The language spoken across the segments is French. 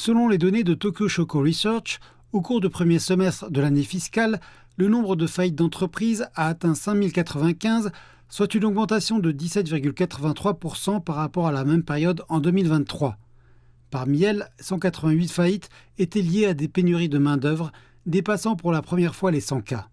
Selon les données de Tokyo Shoko Research, au cours du premier semestre de l'année fiscale, le nombre de faillites d'entreprises a atteint 5095, soit une augmentation de 17,83% par rapport à la même période en 2023. Parmi elles, 188 faillites étaient liées à des pénuries de main-d'œuvre, dépassant pour la première fois les 100 cas.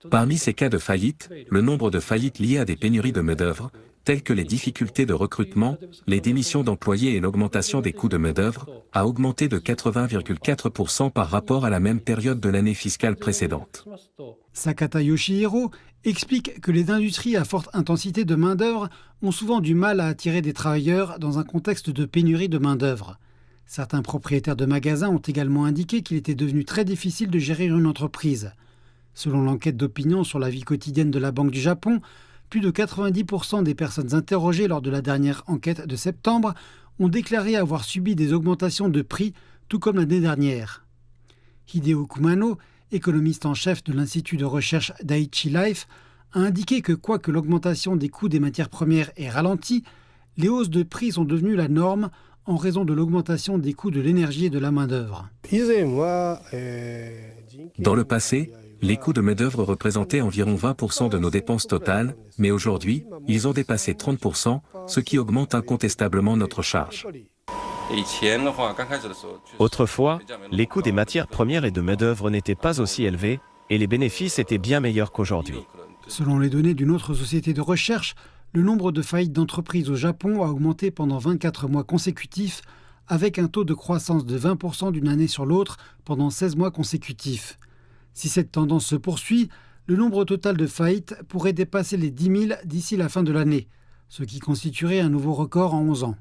Parmi ces cas de faillite, le nombre de faillites liées à des pénuries de main-d'œuvre, telles que les difficultés de recrutement, les démissions d'employés et l'augmentation des coûts de main-d'œuvre, a augmenté de 80,4% par rapport à la même période de l'année fiscale précédente. Sakata Yoshihiro explique que les industries à forte intensité de main-d'œuvre ont souvent du mal à attirer des travailleurs dans un contexte de pénurie de main-d'œuvre. Certains propriétaires de magasins ont également indiqué qu'il était devenu très difficile de gérer une entreprise. Selon l'enquête d'opinion sur la vie quotidienne de la Banque du Japon, plus de 90% des personnes interrogées lors de la dernière enquête de septembre ont déclaré avoir subi des augmentations de prix, tout comme l'année dernière. Hideo Kumano, économiste en chef de l'Institut de recherche Daiichi Life, a indiqué que quoique l'augmentation des coûts des matières premières ait ralenti, les hausses de prix sont devenues la norme en raison de l'augmentation des coûts de l'énergie et de la main-d'œuvre. Dans le passé, les coûts de main-d'œuvre représentaient environ 20% de nos dépenses totales, mais aujourd'hui, ils ont dépassé 30%, ce qui augmente incontestablement notre charge. Autrefois, les coûts des matières premières et de main-d'œuvre n'étaient pas aussi élevés et les bénéfices étaient bien meilleurs qu'aujourd'hui. Selon les données d'une autre société de recherche, le nombre de faillites d'entreprises au Japon a augmenté pendant 24 mois consécutifs, avec un taux de croissance de 20% d'une année sur l'autre pendant 16 mois consécutifs. Si cette tendance se poursuit, le nombre total de faillites pourrait dépasser les 10 000 d'ici la fin de l'année, ce qui constituerait un nouveau record en 11 ans.